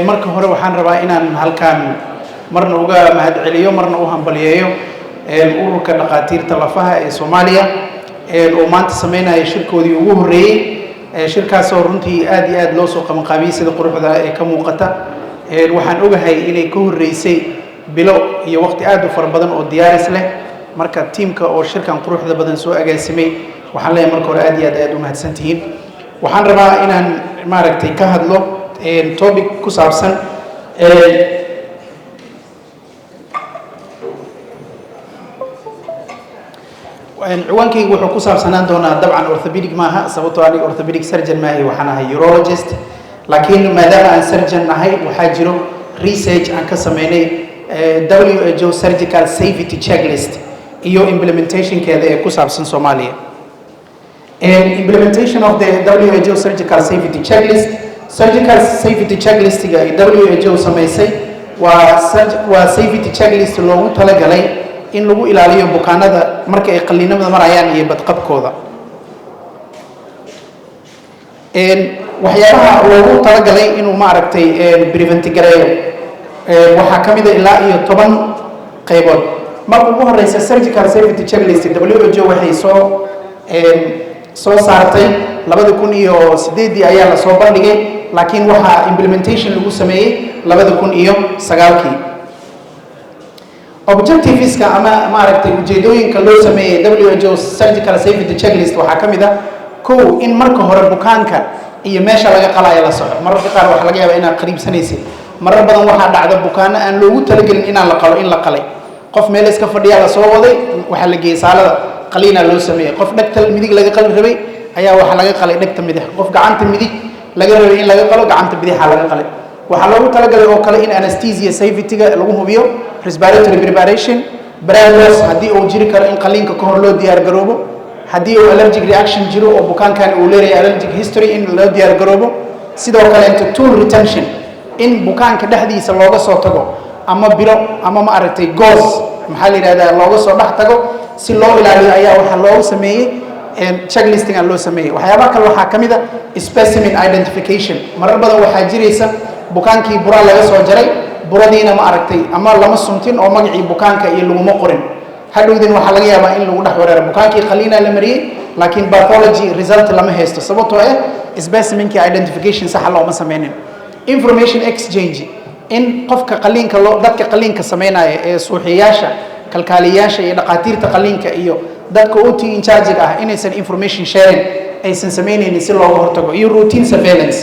marka hore waxaan rabaa inaan halkaan marna uga mahadceliyo marna u hambaliyeeyo ururka dhaqaatiirta lafaha ee Soomaaliya oo maanta sameynaya shirkoodii ugu horeeyay shirkaas oo runtii aad iyo aad loo soo qabanqaabiyay sida quruxda ee ka muuqata waxaan ogahay inay ka horeysay bilo iyo waqti aad u fara badan oo diyaaris leh marka teamka oo shirkan quruxda badan soo agaasimay waxaan leeyahay marka hore aad iyo aad u mahadsantihiin waxaan rabaa inaan maaragtay ka hadlo topic ku saabsan ciwaankaygu wuxuu ku saabsanaan doonaa dabcan orthopedic maaha sababtoo aniga orthopedic surgeon maahay waxaan ahay urologist laakiin maadaama aan surgeon nahay waxaa jiro research aan ka sameynay WHO surgical safety checklist iyo implementationkeeda ee ku saabsan Soomaaliya implementation of the WHO surgical safety checklist surgical safety checklist-ga ay WHO sameysay waa safety checklist loogu talagalay in lagu ilaaliyo bukaanada marka ay qaliinada marayaan iyo badqabkooda waxyaabaha loogu talagalay inuu maaragtay prevent gareeyo waxaa kamid ah ilaa iyo 10 qaybood marka ugu horeysa surgical safety checklist WHO waxay soo saartay 2008 ayaa la soo bandhigay laakiin waxa implementation lagu sameeyay 2009 objectives-ka ama maaragtay ujeedooyinka loo sameeyay WHO surgical safety checklist waxaa kamid ah kow in marka hore bukaanka iyo meesha laga qalayo la soco mararka qaar waxa laga yaabaa inaad qariibsanaysid marar badan waxaa dhacda bukaano aan loogu talagelin inaan la qalo in la qalay qof meel iska fadhiya la soo waday waxa la geeyay saalada qaliina loo sameeyay qof dhagta midig laga qali rabay ayaa waxa laga qalay dhagta midig qof gacanta midig laga rabay in laga qalo gacanta bidix laga qalay waxa loogu talagalay oo kale in anesthesia safety-ga lagu hubiyo respiratory preparation brainless haddii uu jiri karo in qaliinka ka hor loo diyaar garoobo haddii uu allergic reaction jiro oo bukaankan uu leeyahay allergic history in loo diyaar garoobo sidoo kale inta tool retention in bukaanka dhexdiisa looga soo tago ama biro ama ma aragtay goos maxaa la yiraahdaa looga soo dhex tago si loo ilaaliyo ayaa waxa loo sameeyay checklisting aan loo sameeyay waxyaabaha kale waxaa kamid ah specimen identification marar badan waxaa jiraysa bukaankii bura laga soo jaray buradiina ma aragtay ama lama suntin oo magacii bukaanka iyo laguma qorin hadhowdin waxa laga yaabaa in lagu dhex wareero bukaankii qaliina la mariyay laakiin pathology result lama haysto sababtoo ah specimenkii identification sax looma sameynin information exchange in qofka qaliinka dadka qaliinka sameynaya ee suuxiyaasha kalkaaliyaasha iyo dhaqaatiirta qaliinka iyo dadka OT in charge ah inaysan information sharing aysan sameynaynin si looga hortago iyo routine surveillance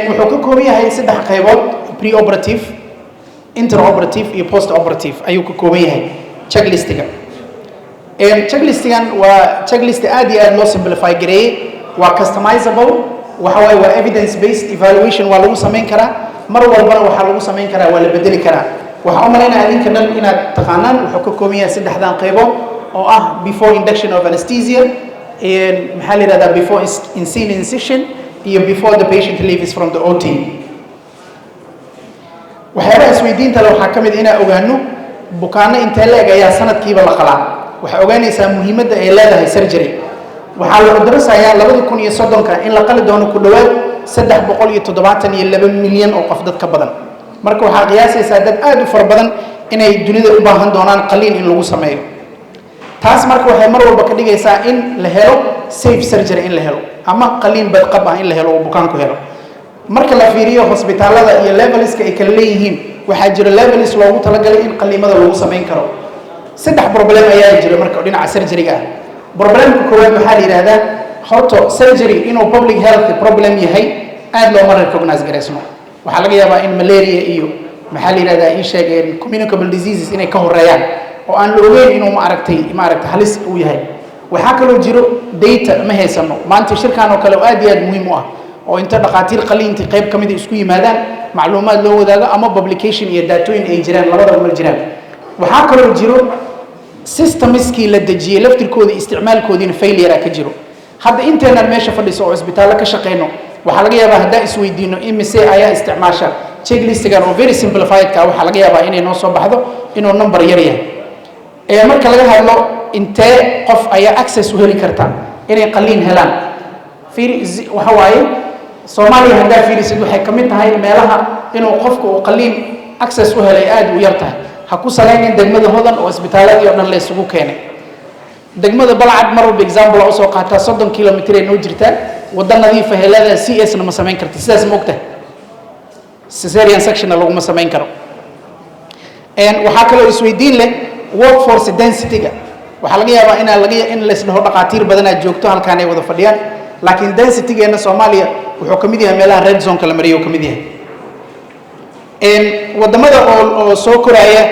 wuxuu ka kooban yahay 3 qaybood pre-operative intraoperative iyo post-operative ayuu ka kooban yahay checklist-ga checklist-gan waa checklist aad iyo aad loo simplify gareeyay waa customizable waxa waaye waa evidence based evaluation waa lagu sameyn karaa mar walbana waxa lagu sameyn karaa waa la bedeli karaa waxa u maleynaa idinka dhan inaad taqaanaan wuxuu ka kooban yahay 3 qaybood oo ah before induction of anesthesia maxaa la yiraahdaa before incision iyo before the patient leaves from the OT waxyaalaha isweydiinta leh waxaa kamid inaan ogaano bukaano intee leeg ayaa sanadkiiba la qalaa waxa ogaanaysaa muhiimadda ay leedahay surgery waxaa la darasayaa 2030 in la qali doono ku dhawaad 372 milyan oo qof dad ka badan marka waxaa qiyaasaysaa dad aad u fara badan inay dunida u baahan doonaan qaliin in lagu sameeyo taas marka waxay mar walba ka dhigaysaa in la helo safe surgery in la helo ama qaliin badqab ah in la helo oo bukaanku helo marka la fiiriyo hospitaalada iyo levels-ka ay kala leeyihiin waxaa jira levels loogu talagalay in qaliimada lagu sameyn karo 3 problem ayaa jira marka dhinaca surgery-ga ah problemka koowaad waxaa la yiraahdaa horto surgery inuu public health problem yahay aad looma recognize gareysno waxaa laga yaabaa in malaria iyo maxaa la yiraahdaa in sheegeen communicable diseases inay ka horeeyaan oo aan la ogeyn inuu ma aragtay halis uu yahay waxaa kaloo jiro data ma haysano maanta shirkan oo kale aad iyo aad muhiim u ah oo inta dhaqaatiir qaliinta qayb kamid isku yimaadaan macluumaad loo wadaago ama publication iyo datooyin ay jiraan labadaba ma jiraan waxaa kaloo jiro systemskii la dejiyay laftirkooda isticmaalkoodina failure ka jiro hadda inteenan meesha fadhiso oo isbitaalo ka shaqeyno waxa laga yaabaa haddii isweydiino imise ayaa isticmaasha checklist-gan oo very simplified ka waxa laga yaabaa inay noo soo baxdo inuu number yar yahay marka laga hadlo intee qof ayaa access u heli karta inay qaliin helaan fiiri waxa waaye Soomaaliya hadda fiirisid waxay ka mid tahay meelaha inuu qofku uu qaliin access u helay aad u yar tahay ha ku saleynin degmada hodan oo isbitaaladii oo dhan la isugu keenay degmada Balcad mar walba example oo soo qaata 30 kilomitir ay noo jirtaa wada nadiif ah helada CS na ma sameyn kartid sidaas ma ogtahay cesarean section lagu ma sameyn karo waxa kale oo isweydiin leh workforce density-ga waxa laga yaabaa in la isdhaho dhaqaatiir badan aad joogto halkaan ay wada fadhiyaan laakiin density-geena Soomaaliya wuxuu kamid yahay meelaha red zone kala mariyo kamid yahay wadamada oo soo koraya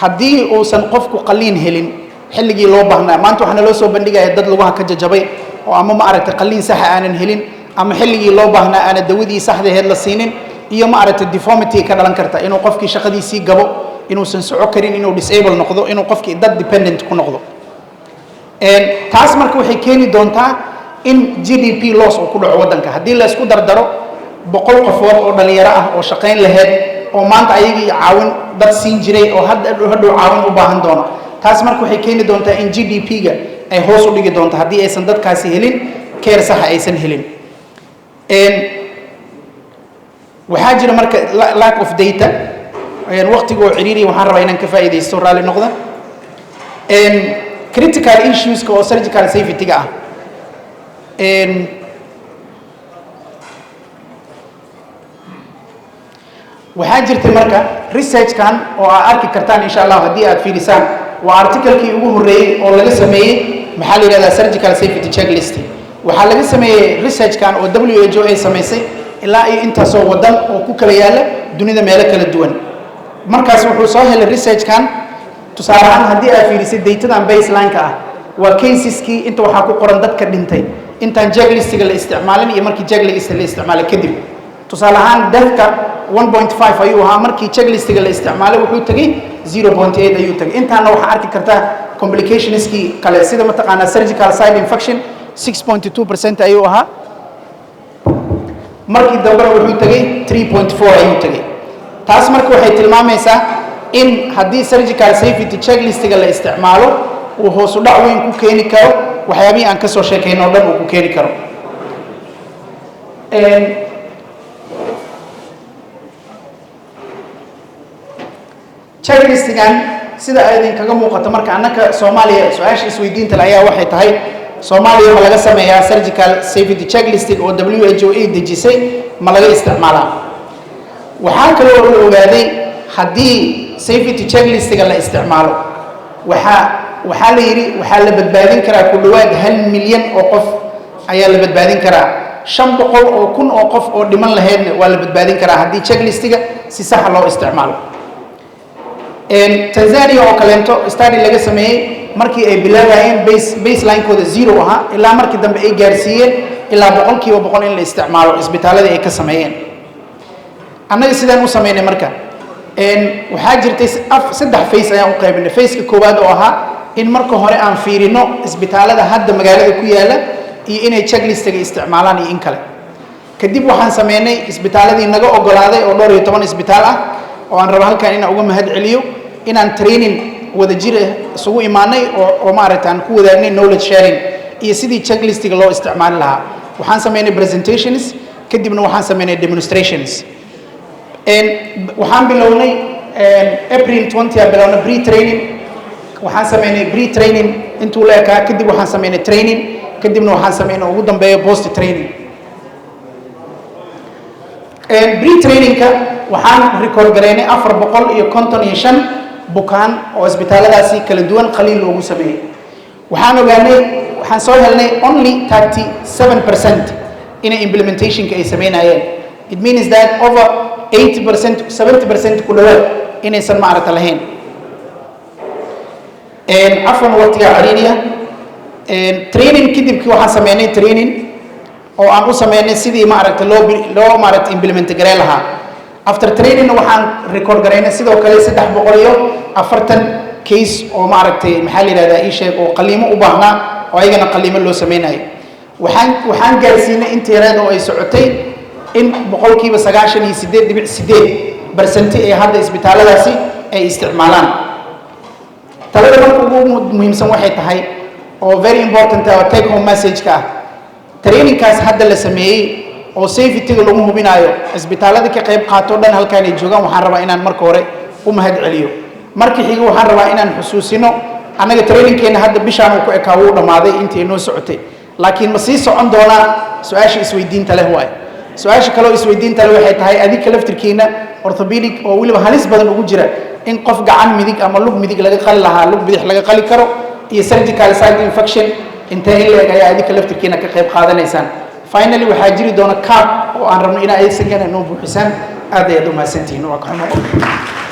haddii uusan qofku qaliin helin xilligii loo baahnaa maanta waxaana loo soo bandhigayaa dad lugaha ka jajabay oo ama ma aragtay qaliin sax aanan helin ama xilligii loo baahnaa aan dawadii saxda ahayd la siinin iyo ma aragtay deformity ka dhalan karta inuu qofkii shaqadiisii gabo inuusan soco karin inuu disable noqdo inuu qofkii dad dependent ku noqdo taas marka waxay keeni doontaa in GDP loss uu ku dhaco wadanka haddii la isku dardaro 100 qofood oo dhalinyaro ah oo shaqayn lahayd oo maanta ayagii caawin dad siin jiray oo hadhow caawin u baahan doono taas marka waxay keeni doontaa in GDP-ga ay hoos u dhigi doonto haddii aysan dadkaasi helin care sax aysan helin waxaa jira marka lack of data waqtiga oo ciriiri waxaan rabaa inaan ka faa'iideysto raali noqda critical issues oo surgical safety-ga ah waxaa jirtay marka research-kan oo aad arki kartaan insha Allah haddii aad fiirisaan waa article-kii ugu horeeyay oo laga sameeyay maxaa la yiraahdaa surgical safety checklist waxaa laga sameeyay research-kan oo WHO ay sameysay ilaa iyo intaasoo wadan oo ku kala yaala dunida meelo kala duwan markaas wuxuu soo helay research-kan tusaale ahaan haddii aad fiirisay datadan baseline-ka ah waa cases-kii inta waxaa ku qoran dadka dhintay intaan checklist-ga la isticmaalin iyo markii checklist la isticmaalay kadib tusaale ahaan death-ka 1.5 ayuu ahaa markii checklist-ga la isticmaalay wuxuu tagay 0.8 ayuu tagay intaana waxaa arki kartaa complications-kii kale sida mataqaanaa surgical site infection 6.2% ayuu ahaa markii dambena wuxuu tagay 3.4 ayuu tagay taas marka waxay tilmaamaysaa in haddii surgical safety checklist-ga la isticmaalo uu hoos u dhac weyn ku keeni karo waxyaabihii aan ka soo sheekayno oo dhan uu ku keeni karo checklist-gan sida ay idinkaga muuqato marka annaka Soomaaliya su'aasha isweydiinta ayaa waxay tahay Soomaaliya ma laga sameeyaa surgical safety checklist oo WHO ay dejisay ma laga isticmaalaa waxaa kale oo la ogaaday haddii safety checklist-ga la isticmaalo waxaa la yiri waxaa la badbaadin karaa ku dhawaad 1 milyan oo qof ayaa la badbaadin karaa 500 oo kun oo qof oo dhiman lahaydna waa la badbaadin karaa haddii checklist-ga si sax loo isticmaalo Tanzania oo kaleento study laga sameeyay markii ay bilaabayeen baseline-kooda 0 ahaa ilaa markii dambe ay gaarsiiyeen ilaa 100% in la isticmaalo isbitaalada ay ka sameeyeen annaga sidaan u sameynay marka waxaa jirtay 3 phase ayaan u qaybinay phase-ka koowaad oo ahaa in marka hore aan fiirino isbitaalada hadda magaalada ku yaala iyo inay checklist-ga isticmaalaan iyo in kale kadib waxaan sameynay isbitaaladii naga ogolaaday oo 12 isbitaal ah oo aan rabo halkaan inaan uga mahad celiyo inaan training wada jir isugu imaanay oo maaragtay aan ku wadaagnay knowledge sharing iyo sidii checklist-ga loo isticmaali lahaa waxaan sameynay presentations kadibna waxaan sameynay demonstrations waxaan bilownay April 20 aan bilownay pre-training waxaan sameynay pre-training intuu la ekaa kadib waxaan sameynay training kadibna waxaan sameynay ugu dambeeyo post training pre-training-ka waxaan record gareynay 455 bukaan oo isbitaaladaasi kala duwan qaliin loogu sameeyay waxaan soo helnay only 37% inay implementation-ka ay sameynayeen it means that over 80% 70% ku dhawaad inaysan maaragta lahayn afwan waqtiga cariiriya training kadibkii waxaan sameynay training oo aan u sameynay sidii maaragta loo maaragta implement gareyn lahaa after training waxaan record gareynay sidoo kale 340 case oo maaragtay maxaa la yiraahdaa ii sheeg oo qaliimo u baahnaa oo ayagana qaliimo loo sameeyay waxaan gaarsiinay inteereed oo ay socotay in 98.8% ee hadda isbitaaladaasi ay isticmaalaan talada marka ugu muhiimsan waxay tahay oo very important take home message ka training-kaas hadda la sameeyay oo safety-ga lagu hubinayo isbitaalada ka qayb qaato dhan halkaan ay joogaan waxaan rabaa inaan marka hore u mahad celiyo markii xiga waxaan rabaa inaan xusuusino anaga trainingkeena hadda bishaan uu ku ekaa wuu dhamaaday intii noo socotay laakiin ma sii socon doonaa su'aasha isweydiinta leh waay su'aasha kale oo isweydiinta leh waxay tahay adika laftirkiina orthopedic oo waliba halis badan ugu jira in qof gacan midig ama lug midig laga qali lahaa lug bidix laga qali karo iyo surgical site infection intee in leeg ayaa adika laftirkiina ka qayb qaadanaysaan finally waxaa jiri doona card oo aan rabno inaa aysan kana noo buuxisaan aad ayaad u mahadsantihiin waa ka xumo